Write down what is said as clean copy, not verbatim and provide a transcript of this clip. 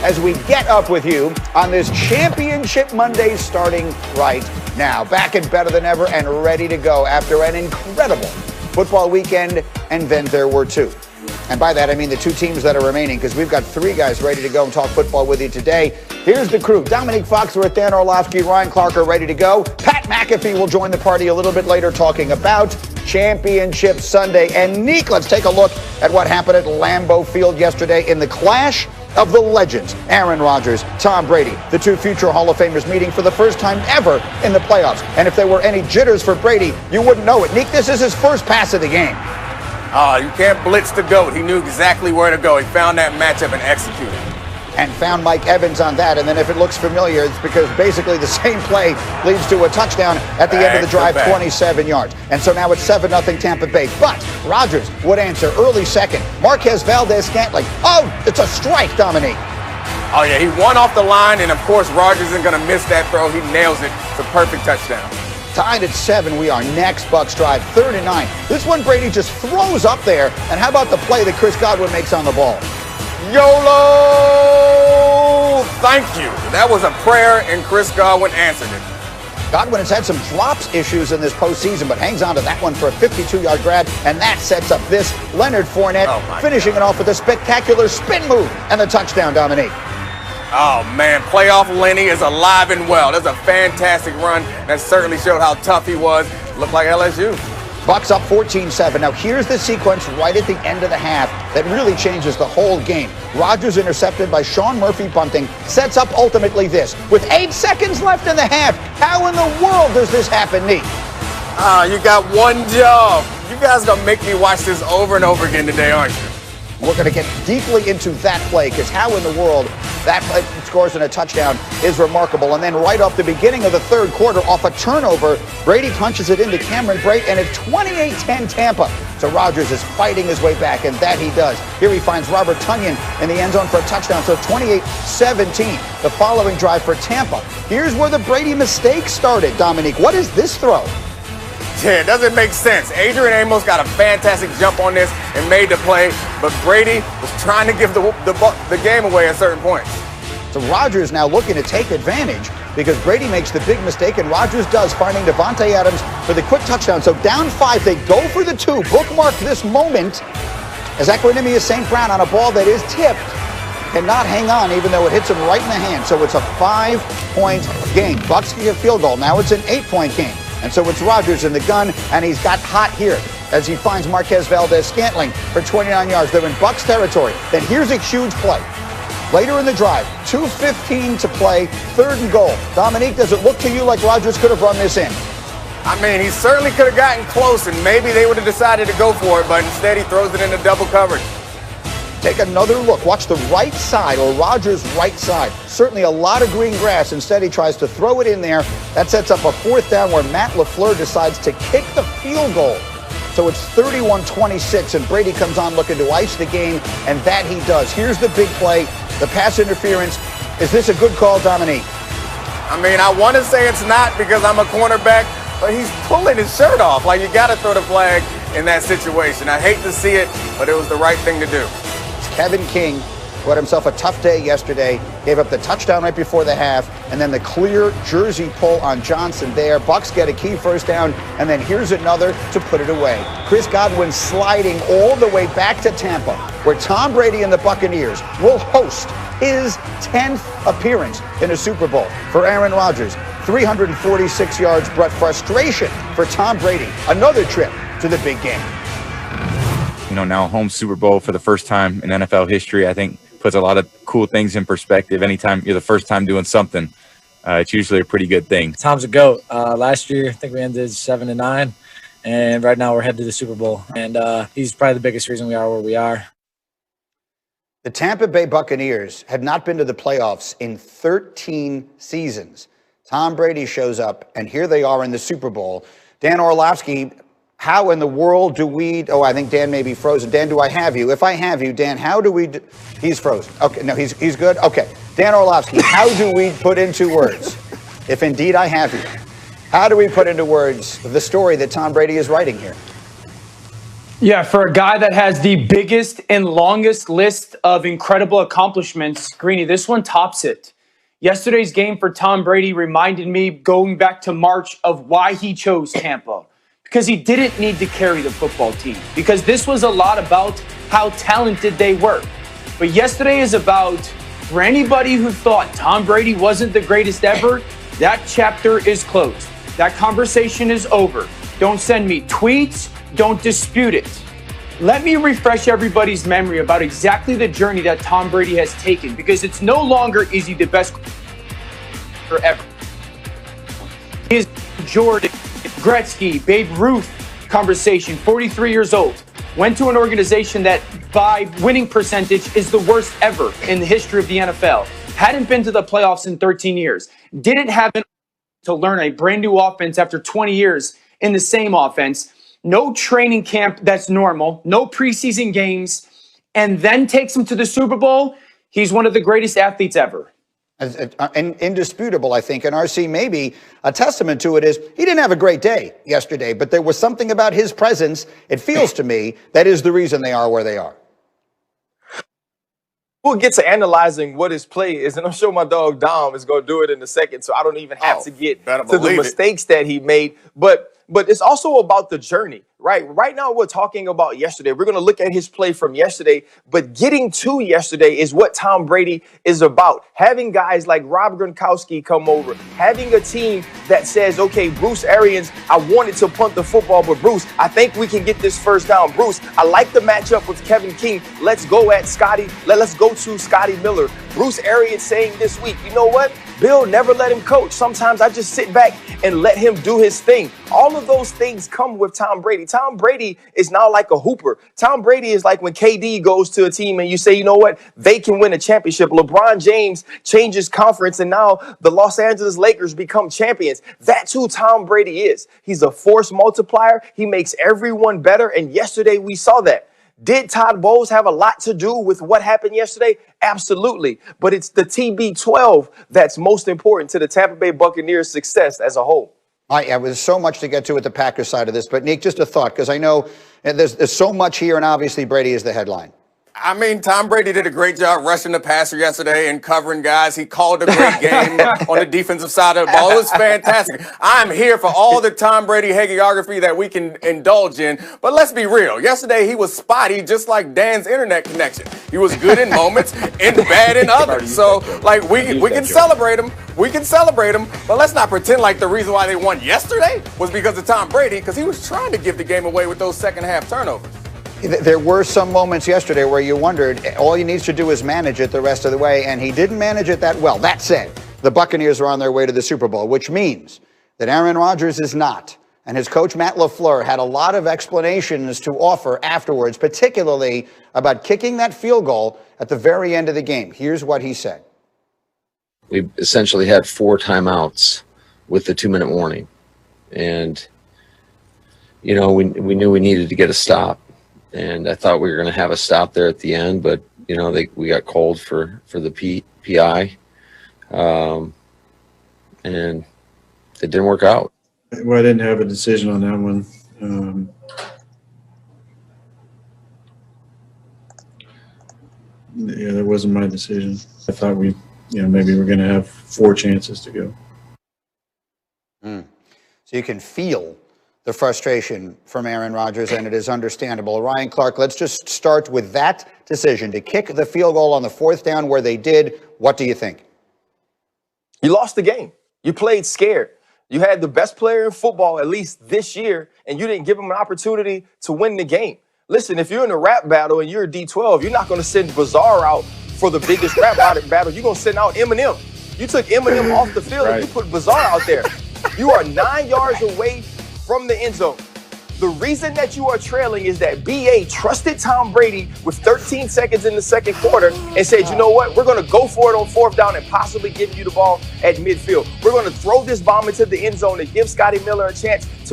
as we get up with you on this Championship Monday starting right now. Back and better than ever and ready to go after an incredible football weekend, and then there were two. And by that, I mean the two teams that are remaining, because we've got three guys ready to go and talk football with you today. Here's the crew. Dominique Foxworth, Dan Orlovsky, Ryan Clark are ready to go. Pat McAfee will join the party a little bit later talking about Championship Sunday. And Neek, let's take a look at what happened at Lambeau Field yesterday in the clash of the legends. Aaron Rodgers, Tom Brady, the two future Hall of Famers meeting for the first time ever in the playoffs. And if there were any jitters for Brady, you wouldn't know it. Neek, this is his first pass of the game. You can't blitz the GOAT. He knew exactly where to go. He found that matchup and executed. And found Mike Evans on that. And then if it looks familiar, it's because basically the same play leads to a touchdown at the end of the drive, 27 yards. And so now it's 7-0 Tampa Bay. But Rodgers would answer early second. Marquez Valdez-Scantling. Oh, it's a strike, Dominique. Oh, yeah, he won off the line, and, of course, Rodgers isn't going to miss that throw. He nails it. It's a perfect touchdown. Tied at 7, we are next. Bucs drive, 3rd and 9. This one Brady just throws up there. And how about the play that Chris Godwin makes on the ball? YOLO! Thank you. That was a prayer, and Chris Godwin answered it. Godwin has had some drops issues in this postseason, but hangs on to that one for a 52-yard grab, and that sets up this. Leonard Fournette finishing it off with a spectacular spin move and the touchdown, Dominique. Oh, man, playoff Lenny is alive and well. That's a fantastic run. That certainly showed how tough he was. Looked like LSU. Bucs up 14-7. Now, here's the sequence right at the end of the half that really changes the whole game. Rodgers intercepted by Sean Murphy bunting, sets up ultimately this. With 8 seconds left in the half, how in the world does this happen, Neek? You got one job. You guys going to make me watch this over and over again today, aren't you? We're going to get deeply into that play, because how in the world that play scores in a touchdown is remarkable. And then right off the beginning of the third quarter, off a turnover, Brady punches it into Cameron Brate, and it's 28-10 Tampa. So Rodgers is fighting his way back, and that he does. Here he finds Robert Tonyan in the end zone for a touchdown. So 28-17, the following drive for Tampa. Here's where the Brady mistake started, Dominique. What is this throw? Yeah, it doesn't make sense. Adrian Amos got a fantastic jump on this and made the play, but Brady was trying to give the game away at certain points. So Rodgers now looking to take advantage, because Brady makes the big mistake, and Rodgers does, finding Devontae Adams for the quick touchdown. So down 5, they go for the 2. Bookmark this moment as Equanimous St. Brown on a ball that is tipped cannot hang on, even though it hits him right in the hand. So it's a 5-point game. Bucs get a field goal. Now it's an 8-point game. And so it's Rodgers in the gun, and he's got hot here as he finds Marquez Valdez-Scantling for 29 yards. They're in Bucs territory. Then here's a huge play. Later in the drive, 2:15 to play, 3rd and goal. Dominique, does it look to you like Rodgers could have run this in? I mean, he certainly could have gotten close, and maybe they would have decided to go for it, but instead he throws it into double coverage. Take another look. Watch the right side, or Rodgers' right side. Certainly a lot of green grass. Instead, he tries to throw it in there. That sets up a 4th down where Matt LaFleur decides to kick the field goal. So it's 31-26, and Brady comes on looking to ice the game, and that he does. Here's the big play, the pass interference. Is this a good call, Dominique? I mean, I want to say it's not because I'm a cornerback, but he's pulling his shirt off. Like, you got to throw the flag in that situation. I hate to see it, but it was the right thing to do. Kevin King, who had himself a tough day yesterday, gave up the touchdown right before the half, and then the clear jersey pull on Johnson there. Bucs get a key 1st down, and then here's another to put it away. Chris Godwin sliding all the way back to Tampa, where Tom Brady and the Buccaneers will host his 10th appearance in a Super Bowl. For Aaron Rodgers, 346 yards brought frustration for Tom Brady. Another trip to the big game. Now home Super Bowl for the first time in NFL history, I think puts a lot of cool things in perspective. Anytime you're the first time doing something, it's usually a pretty good thing. Tom's a GOAT. Last year, I think we ended 7-9, and right now we're headed to the Super Bowl. And he's probably the biggest reason we are where we are. The Tampa Bay Buccaneers had not been to the playoffs in 13 seasons. Tom Brady shows up, and here they are in the Super Bowl. Dan Orlovsky, how in the world do we, I think Dan may be frozen. Dan, do I have you? If I have you, Dan, how do we, he's frozen. Okay, no, he's good. Okay, Dan Orlovsky, how do we put into words, if indeed I have you, how do we put into words the story that Tom Brady is writing here? Yeah, for a guy that has the biggest and longest list of incredible accomplishments, Greeny, this one tops it. Yesterday's game for Tom Brady reminded me, going back to March, of why he chose Tampa. Because he didn't need to carry the football team. Because this was a lot about how talented they were. But yesterday is about, for anybody who thought Tom Brady wasn't the greatest ever, that chapter is closed. That conversation is over. Don't send me tweets. Don't dispute it. Let me refresh everybody's memory about exactly the journey that Tom Brady has taken, because it's no longer is he the best ever. He is Jordan, Gretzky, Babe Ruth conversation, 43 years old. Went to an organization that by winning percentage is the worst ever in the history of the NFL. Hadn't been to the playoffs in 13 years. Didn't have to learn a brand new offense after 20 years in the same offense. No training camp that's normal, no preseason games, and then takes him to the Super Bowl. He's one of the greatest athletes ever. And indisputable, I think. And RC, maybe a testament to it is he didn't have a great day yesterday, but there was something about his presence, it feels to me, that is the reason they are where they are. We'll get to analyzing what his play is, and I'm sure my dog Dom is going to do it in a second, so I don't even have to get to the mistakes that he made. But it's also about the journey, right? Right now, we're talking about yesterday. We're going to look at his play from yesterday, but getting to yesterday is what Tom Brady is about. Having guys like Rob Gronkowski come over, having a team that says, okay, Bruce Arians, I wanted to punt the football, but Bruce, I think we can get this first down. Bruce, I like the matchup with Kevin King. Let's go at Scotty. Let's go to Scotty Miller. Bruce Arians saying this week, you know what? Bill never let him coach. Sometimes I just sit back and let him do his thing. All of those things come with Tom Brady. Tom Brady is now like a hooper. Tom Brady is like when KD goes to a team and you say, you know what, they can win a championship. LeBron James changes conference and now the Los Angeles Lakers become champions. That's who Tom Brady is. He's a force multiplier. He makes everyone better. And yesterday we saw that. Did Todd Bowles have a lot to do with what happened yesterday? Absolutely. But it's the TB12 that's most important to the Tampa Bay Buccaneers' success as a whole. There's so much to get to with the Packers side of this. But, Nick, just a thought, because I know there's so much here, and obviously Brady is the headline. I mean, Tom Brady did a great job rushing the passer yesterday and covering guys. He called a great game on the defensive side of the ball. It was fantastic. I'm here for all the Tom Brady hagiography that we can indulge in. But let's be real. Yesterday, he was spotty, just like Dan's internet connection. He was good in moments and bad in others. So, like, we can celebrate him. We can celebrate him. But let's not pretend like the reason why they won yesterday was because of Tom Brady, because he was trying to give the game away with those second-half turnovers. There were some moments yesterday where you wondered, all he needs to do is manage it the rest of the way, and he didn't manage it that well. That said, the Buccaneers are on their way to the Super Bowl, which means that Aaron Rodgers is not. And his coach, Matt LaFleur, had a lot of explanations to offer afterwards, particularly about kicking that field goal at the very end of the game. Here's what he said. We essentially had 4 timeouts with the 2-minute warning. And, you know, we knew we needed to get a stop. And I thought we were going to have a stop there at the end, but, you know, we got called for the PI. And it didn't work out. Well, I didn't have a decision on that one. Yeah, that wasn't my decision. I thought maybe we're going to have 4 chances to go. So you can feel the frustration from Aaron Rodgers, and it is understandable. Ryan Clark, let's just start with that decision to kick the field goal on the 4th down where they did. What do you think? You lost the game. You played scared. You had the best player in football, at least this year, and you didn't give him an opportunity to win the game. Listen, if you're in a rap battle and you're a D12, you're not going to send Bizarre out for the biggest rap battle. You're going to send out Eminem. You took Eminem off the field and you put Bizarre out there. You are 9 yards away from the end zone. The reason that you are trailing is that BA trusted Tom Brady with 13 seconds in the second quarter and said, you know what, we're going to go for it on 4th down and possibly give you the ball at midfield. We're going to throw this bomb into the end zone and give Scotty Miller a chance to